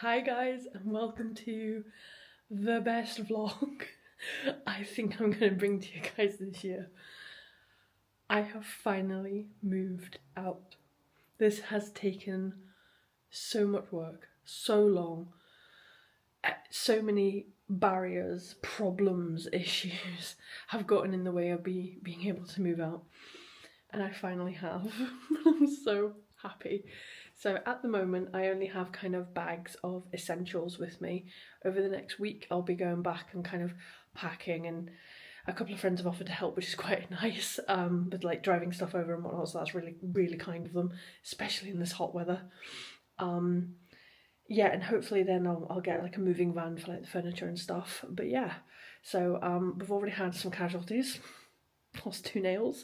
Hi guys, and welcome to the best vlog I think I'm going to bring to you guys this year. I have finally moved out. This has taken so much work, so long, so many barriers, problems, issues have gotten in the way of being able to move out. And I finally have. I'm so happy. So at the moment I only have kind of bags of essentials with me. Over the next week I'll be going back and kind of packing, and a couple of friends have offered to help, which is quite nice, with like driving stuff over and whatnot, so that's really kind of them, especially in this hot weather. Yeah, and hopefully then I'll get like a moving van for like the furniture and stuff. But yeah, so we've already had some casualties. Lost 2 nails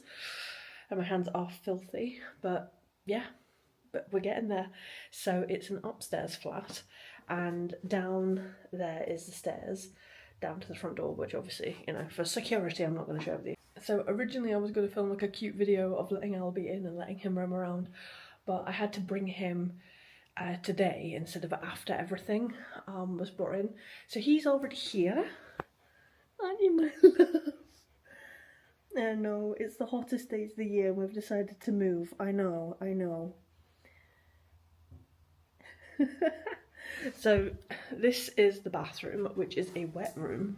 and my hands are filthy, but yeah, but we're getting there. So it's an upstairs flat, and down there is the stairs down to the front door, which obviously, you know, for security I'm not going to show you. So originally I was going to film like a cute video of letting Albie in and letting him roam around, but I had to bring him today instead of after everything was brought in. So he's already here. Aren't you, my love? I know, it's the hottest days of the year and we've decided to move. I know. So this is the bathroom, which is a wet room.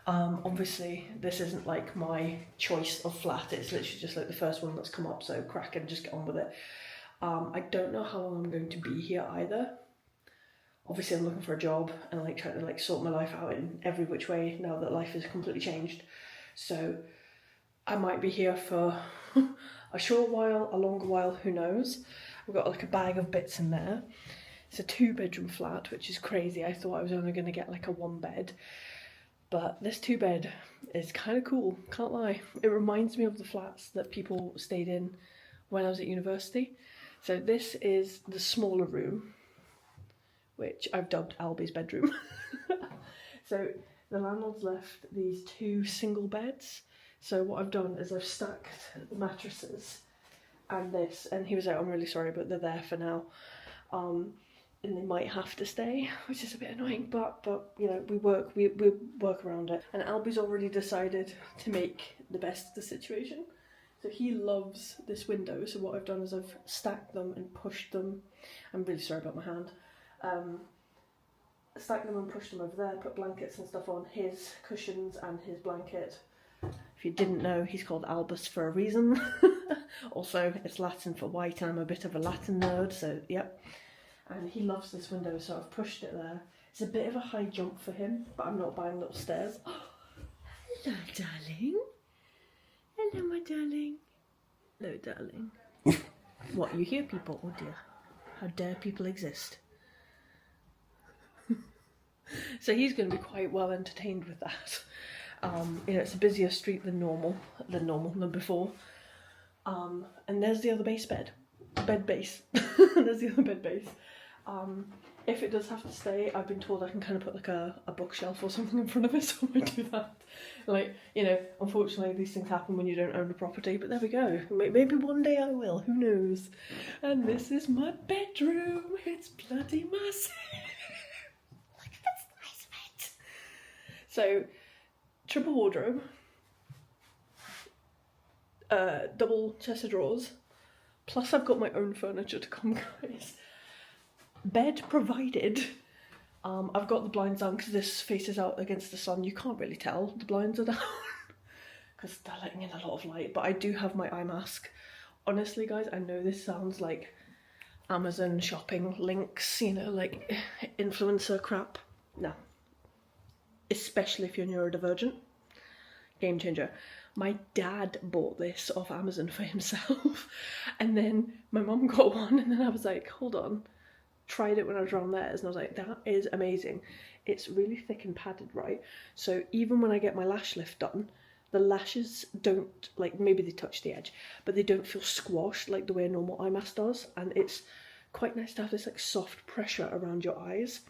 Obviously this isn't like my choice of flat, it's literally just like the first one that's come up, so crack and just get on with it. I don't know how long I'm going to be here either. Obviously I'm looking for a job and like trying to like sort my life out in every which way now that life has completely changed. So I might be here for a short while, a longer while, who knows. We've got like a bag of bits in there. It's a 2-bedroom flat, which is crazy. I thought I was only going to get like a 1 bed, but this 2-bed is kind of cool, can't lie. It reminds me of the flats that people stayed in when I was at university. So this is the smaller room, which I've dubbed Albie's bedroom. So the landlord's left these 2 single beds. So what I've done is I've stacked the mattresses and this, and he was like, I'm really sorry, but they're there for now. And they might have to stay, which is a bit annoying, but you know, we work around it. And Albie's already decided to make the best of the situation. So he loves this window, so what I've done is I've stacked them and pushed them. I'm really sorry about my hand. Stacked them and pushed them over there, put blankets and stuff on, his cushions and his blanket. If you didn't know, he's called Albus for a reason. Also, it's Latin for white, and I'm a bit of a Latin nerd, so yep. And he loves this window, so I've pushed it there. It's a bit of a high jump for him, but I'm not buying little stairs. Oh, hello, darling. Hello, my darling. Hello, darling. What, you hear people? Oh dear. How dare people exist? So he's going to be quite well entertained with that. You know, it's a busier street than before. And there's the other base. There's the other bed base. If it does have to stay, I've been told I can kind of put like a bookshelf or something in front of it, so I might do that. Like, you know, unfortunately these things happen when you don't own a property, but there we go. Maybe one day I will, who knows. And this is my bedroom. It's bloody massive. Look at this nice bed. So, triple wardrobe, double chest of drawers, plus I've got my own furniture to come, guys. Bed provided. I've got the blinds down because this faces out against the sun. You can't really tell the blinds are down because they're letting in a lot of light, but I do have my eye mask. Honestly guys, I know this sounds like Amazon shopping links, you know, like influencer crap. No. Especially if you're neurodivergent. Game changer. My dad bought this off Amazon for himself, and then my mum got one, and then I was like, hold on. Tried it when I was around theirs, and I was like, that is amazing. It's really thick and padded, right? So even when I get my lash lift done, the lashes don't, like, maybe they touch the edge, but they don't feel squashed like the way a normal eye mask does, and it's quite nice to have this like soft pressure around your eyes.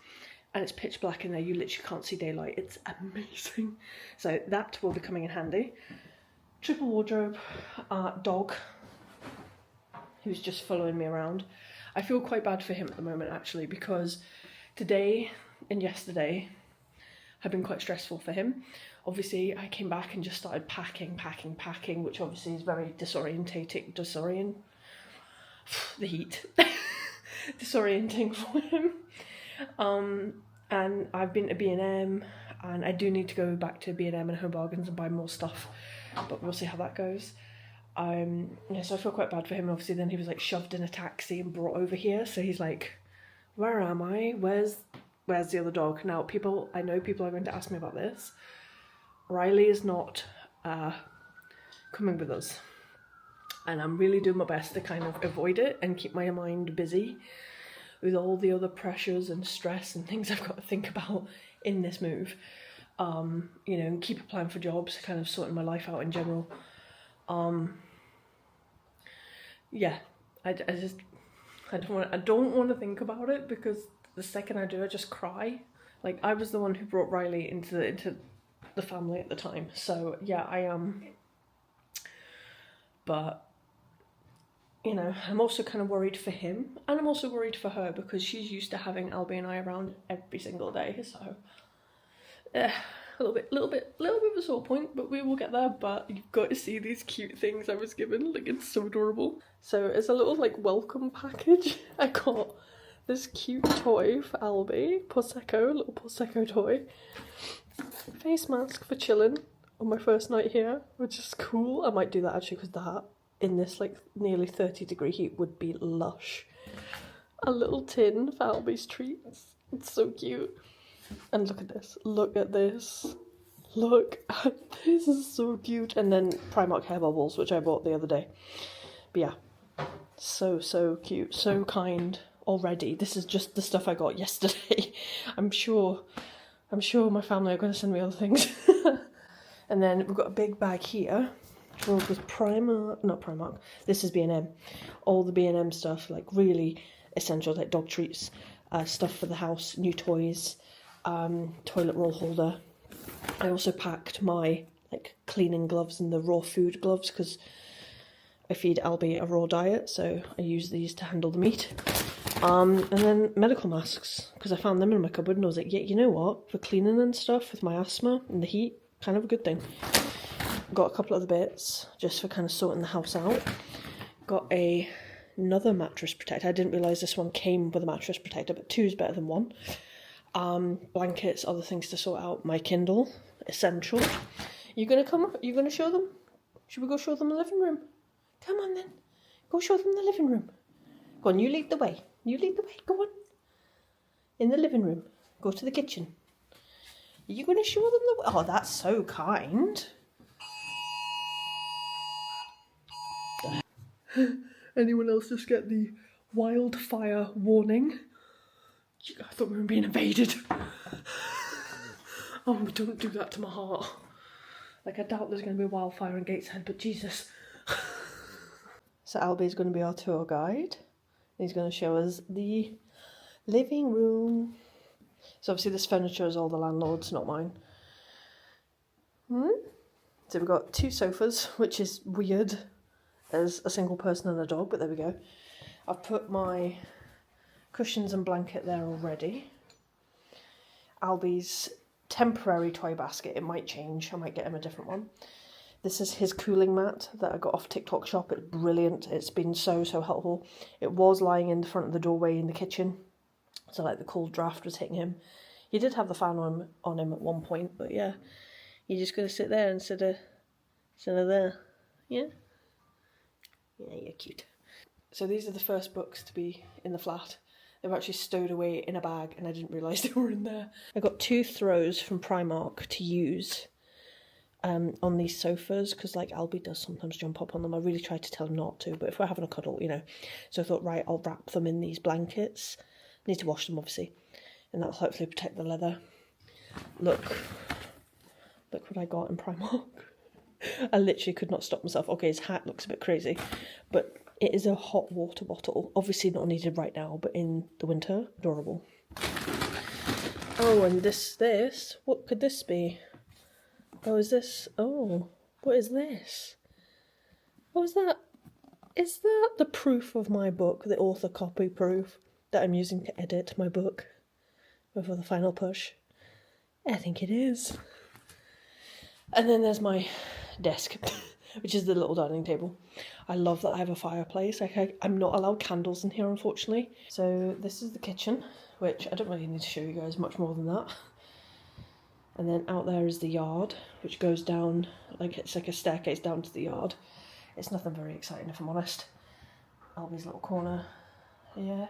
And it's pitch black in there, you literally can't see daylight. It's amazing. So that will be coming in handy. Triple wardrobe, dog, who's just following me around. I feel quite bad for him at the moment actually, because Today and yesterday have been quite stressful for him. Obviously, I came back and just started packing, which obviously is very disorientating. The heat. Disorienting for him. And I've been to B&M, and I do need to go back to B&M and Home Bargains and buy more stuff, but we'll see how that goes. Yeah, so I feel quite bad for him. Obviously, then he was like shoved in a taxi and brought over here, so he's like, where am I? Where's the other dog? Now, I know people are going to ask me about this. Riley is not coming with us, and I'm really doing my best to kind of avoid it and keep my mind busy with all the other pressures and stress and things I've got to think about in this move. You know, and keep applying for jobs, kind of sorting my life out in general. Yeah, I don't want to think about it, because the second I do, I just cry. Like, I was the one who brought Riley into the family at the time, so yeah, I am. But you know, I'm also kind of worried for him, and I'm also worried for her, because she's used to having Albie and I around every single day, so a little bit of a sore point, but we will get there. But you've got to see these cute things I was given, like, it's so adorable. So it's a little like welcome package. I got this cute toy for Albie, little Prosecco toy, face mask for chilling on my first night here, which is cool. I might do that actually, because that in this like nearly 30-degree heat would be lush. A little tin for Albie's treats. It's so cute. And look at this. Look at this. This is so cute. And then Primark hair bubbles, which I bought the other day. But yeah, so cute, so kind already. This is just the stuff I got yesterday. I'm sure my family are going to send me other things. And then we've got a big bag here filled with not Primark, this is B&M. All the B&M stuff, like really essential, like dog treats, stuff for the house, new toys, toilet roll holder. I also packed my like cleaning gloves and the raw food gloves, because I feed Albie a raw diet, so I use these to handle the meat. And then medical masks, because I found them in my cupboard and I was like, yeah, you know what, for cleaning and stuff with my asthma and the heat, kind of a good thing. Got a couple other bits just for kind of sorting the house out. Got another mattress protector. I didn't realise this one came with a mattress protector, but 2 is better than 1. Blankets, other things to sort out. My Kindle, essential. You gonna come? You gonna show them? Should we go show them the living room? Come on then. Go show them the living room. Go on, you lead the way. Go on. In the living room. Go to the kitchen. Are you gonna show them the way? Oh, that's so kind. Anyone else just get the wildfire warning? I thought we were being invaded. Oh, don't do that to my heart. Like, I doubt there's going to be a wildfire in Gateshead, but Jesus. So Albie's going to be our tour guide. He's going to show us the living room. So obviously this furniture is all the landlord's, not mine. So we've got 2 sofas, which is weird as a single person and a dog, but there we go. I've put my cushions and blanket there already. Albie's temporary toy basket, it might change, I might get him a different one. This is his cooling mat that I got off TikTok shop. It's brilliant, it's been so helpful. It was lying in the front of the doorway in the kitchen, so like the cold draft was hitting him. He did have the fan on him at one point, but yeah, you're just going to sit there instead of there. Yeah? Yeah, you're cute. So these are the first books to be in the flat. They were actually stowed away in a bag and I didn't realise they were in there. I got 2 throws from Primark to use on these sofas, because like Albie does sometimes jump up on them. I really tried to tell him not to, but if we're having a cuddle, you know. So I thought, right, I'll wrap them in these blankets. Need to wash them, obviously, and that'll hopefully protect the leather. Look what I got in Primark. I literally could not stop myself. Okay, his hat looks a bit crazy, but it is a hot water bottle. Obviously not needed right now, but in the winter, adorable. Oh, and this, what could this be? Oh, is this, oh, what is this? What is that? Is that the proof of my book, the author copy proof that I'm using to edit my book? before the final push. I think it is. And then there's my desk, which is the little dining table. I love that I have a fireplace. I'm not allowed candles in here, unfortunately. So this is the kitchen, which I don't really need to show you guys much more than that. And then out there is the yard, which goes down, like it's like a staircase down to the yard. It's nothing very exciting, if I'm honest. Albie's little corner here.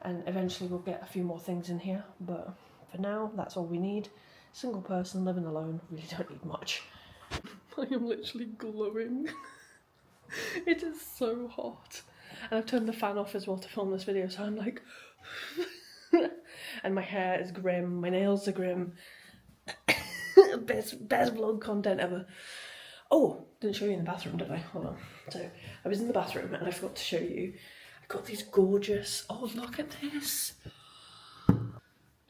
And eventually we'll get a few more things in here, but for now, that's all we need. Single person, living alone, really don't need much. I am literally glowing. It is so hot. And I've turned the fan off as well to film this video, so I'm like... And my hair is grim, my nails are grim. best vlog content ever. Oh, didn't show you in the bathroom, did I? Hold on. So, I was in the bathroom and I forgot to show you. I got these gorgeous... Oh, look at this!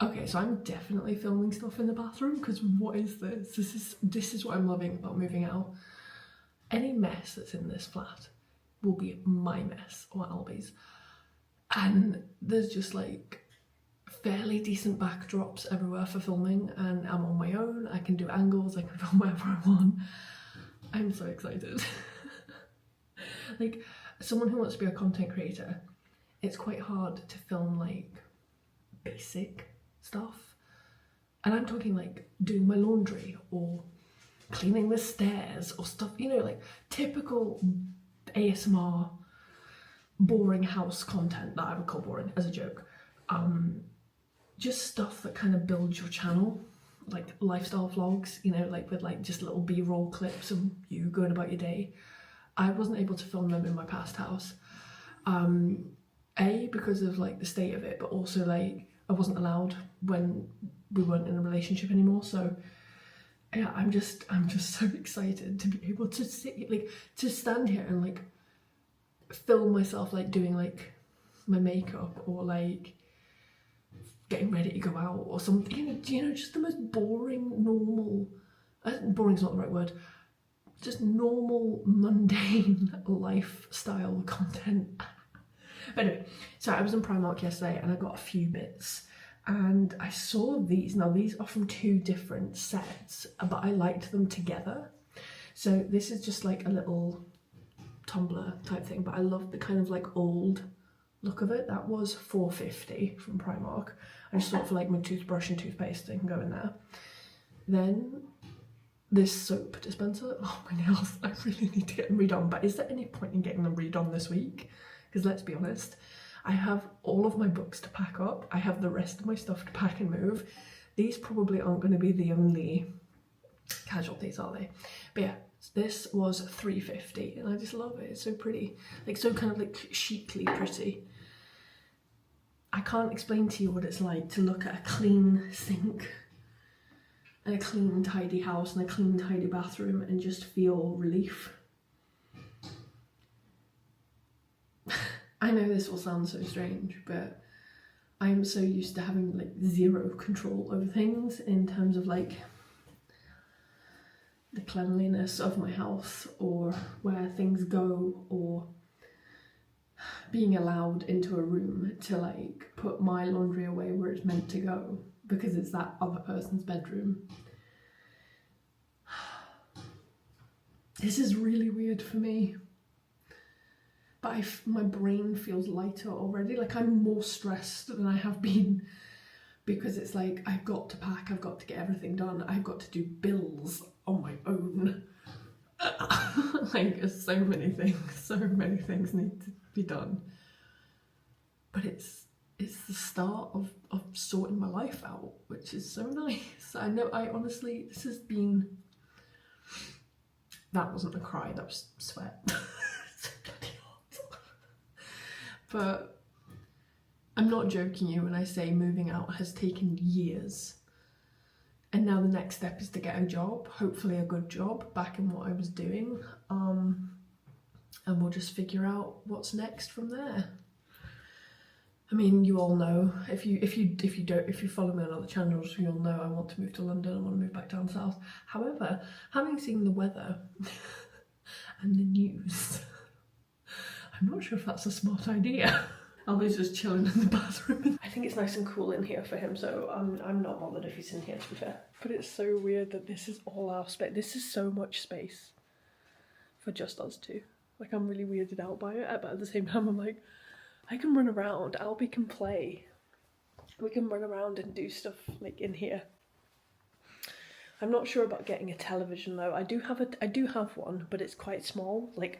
Okay, so I'm definitely filming stuff in the bathroom, because what is this? This is what I'm loving about moving out. Any mess that's in this flat will be my mess, or Albie's. And there's just like fairly decent backdrops everywhere for filming, and I'm on my own. I can do angles, I can film wherever I want. I'm so excited. Like, someone who wants to be a content creator, it's quite hard to film like basic stuff, and I'm talking like doing my laundry or cleaning the stairs or stuff, you know, like typical ASMR boring house content that I would call boring as a joke. Just stuff that kind of builds your channel, like lifestyle vlogs, you know, like with like just little B-roll clips of you going about your day. I wasn't able to film them in my past house, because of like the state of it, but also like I wasn't allowed when we weren't in a relationship anymore. So yeah, I'm just so excited to be able to to stand here and like film myself like doing like my makeup or like getting ready to go out or something, you know, just the most boring, normal, boring's not the right word, just normal, mundane lifestyle content. But anyway, so I was in Primark yesterday and I got a few bits and I saw these. Now these are from two different sets, but I liked them together. So this is just like a little tumbler type thing, but I love the kind of like old look of it. That was $4.50 from Primark. I just thought for like my toothbrush and toothpaste they can go in there. Then this soap dispenser. Oh, my nails, I really need to get them redone, but is there any point in getting them redone this week? Because let's be honest, I have all of my books to pack up. I have the rest of my stuff to pack and move. These probably aren't going to be the only casualties, are they? But yeah, this was $3.50 and I just love it. It's so pretty, like so kind of like chicly pretty. I can't explain to you what it's like to look at a clean sink and a clean tidy house and a clean tidy bathroom and just feel relief. I know this will sound so strange, but I'm so used to having like zero control over things in terms of like the cleanliness of my house or where things go or being allowed into a room to like put my laundry away where it's meant to go because it's that other person's bedroom. This is really weird for me. But my brain feels lighter already. Like I'm more stressed than I have been because it's like I've got to pack, I've got to get everything done, I've got to do bills on my own. Like there's so many things need to be done. But it's the start of sorting my life out, which is so nice. I know, I honestly, this has been, that wasn't a cry, that was sweat. But I'm not joking you when I say moving out has taken years. And now the next step is to get a job, hopefully a good job, back in what I was doing. And we'll just figure out what's next from there. I mean, you all know, if you follow me on other channels, you'll know I want to move to London, I want to move back down south. However, having seen the weather and the news, I'm not sure if that's a smart idea. Albie's just chilling in the bathroom. I think it's nice and cool in here for him, so I'm not bothered if he's in here, to be fair. But it's so weird that this is all our space. This is so much space for just us two. Like, I'm really weirded out by it, but at the same time I'm like, I can run around, Albie can play. We can run around and do stuff like in here. I'm not sure about getting a television though. I do have one, but it's quite small. Like,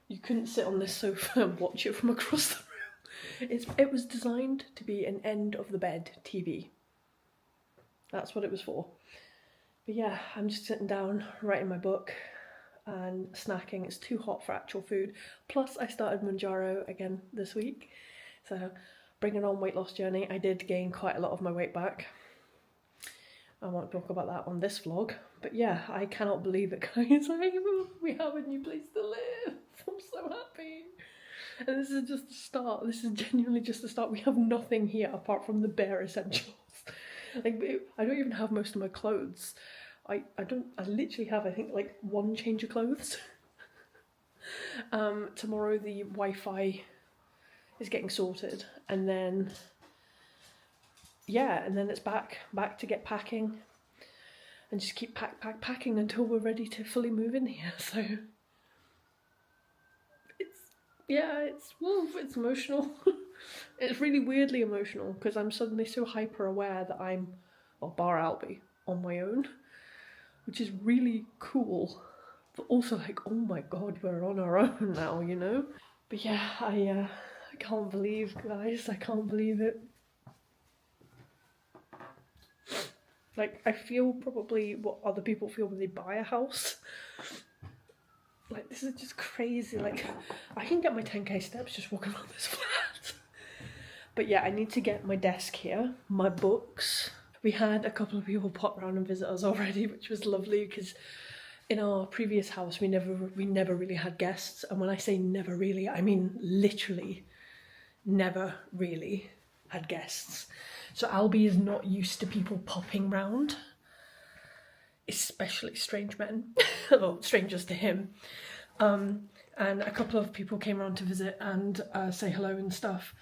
you couldn't sit on this sofa and watch it from across the room. It was designed to be an end of the bed TV. That's what it was for. But yeah, I'm just sitting down, writing my book and snacking. It's too hot for actual food. Plus I started Manjaro again this week. So bringing on weight loss journey. I did gain quite a lot of my weight back. I won't talk about that on this vlog. But yeah, I cannot believe it, guys. We have a new place to live. I'm so happy. And this is just the start. This is genuinely just the start. We have nothing here apart from the bare essentials. Like, I don't even have most of my clothes. I literally have, I think, like one change of clothes. Tomorrow the Wi-Fi is getting sorted, and then yeah, and then it's back to get packing and just keep packing until we're ready to fully move in here. So it's emotional. It's really weirdly emotional because I'm suddenly so hyper aware that I'm, well, bar Albie, on my own, which is really cool, but also like, oh my god, we're on our own now, you know? But yeah, I can't believe, guys, I can't believe it. Like, I feel probably what other people feel when they buy a house. Like, this is just crazy. Like, I can get my 10k steps just walking around this flat. But yeah, I need to get my desk here, my books. We had a couple of people pop around and visit us already, which was lovely because in our previous house we never really had guests. And when I say never really, I mean literally never really had guests. So Albie is not used to people popping round, especially strange men, or strangers to him. And a couple of people came around to visit and say hello and stuff.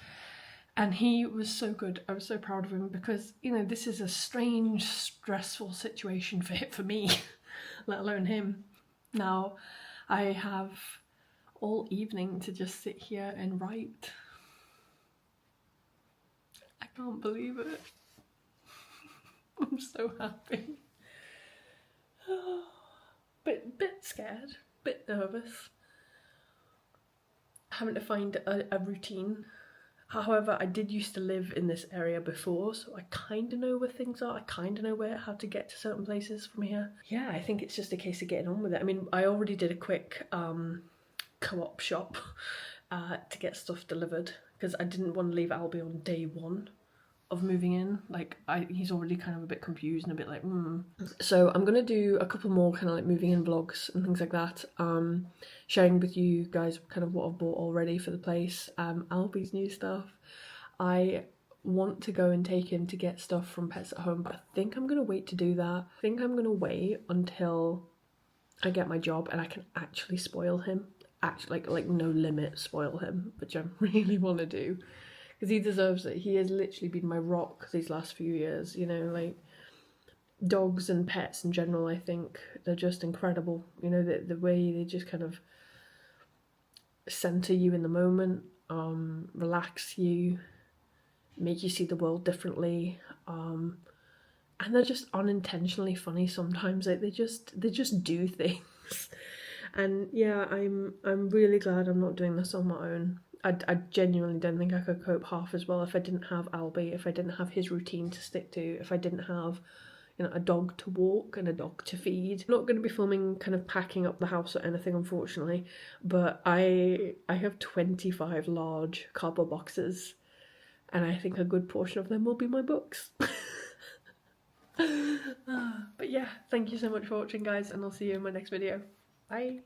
And he was so good. I was so proud of him because, you know, this is a strange, stressful situation for me, let alone him. Now, I have all evening to just sit here and write. I can't believe it. I'm so happy. Bit scared, bit nervous. Having to find a routine. However, I did used to live in this area before, so I kind of know where things are. I kind of know how to get to certain places from here. Yeah, I think it's just a case of getting on with it. I mean, I already did a quick co-op shop to get stuff delivered because I didn't want to leave Albie on day one of moving in. Like, he's already kind of a bit confused and a bit like, So I'm gonna do a couple more kind of like moving in vlogs and things like that, sharing with you guys kind of what I've bought already for the place, Albie's new stuff. I want to go and take him to get stuff from Pets at Home, but I think I'm gonna wait to do that. I think I'm gonna wait until I get my job and I can actually spoil him, actually like no limit spoil him, which I really want to do. Because he deserves it. He has literally been my rock these last few years, you know, like dogs and pets in general, I think they're just incredible. You know, the way they just kind of center you in the moment, relax you, make you see the world differently, and they're just unintentionally funny sometimes. Like, they just do things. And yeah, I'm really glad I'm not doing this on my own. I genuinely don't think I could cope half as well if I didn't have Albie, if I didn't have his routine to stick to, if I didn't have, you know, a dog to walk and a dog to feed. I'm not going to be filming kind of packing up the house or anything, unfortunately, but I have 25 large cardboard boxes and I think a good portion of them will be my books. But yeah, thank you so much for watching, guys, and I'll see you in my next video. Bye!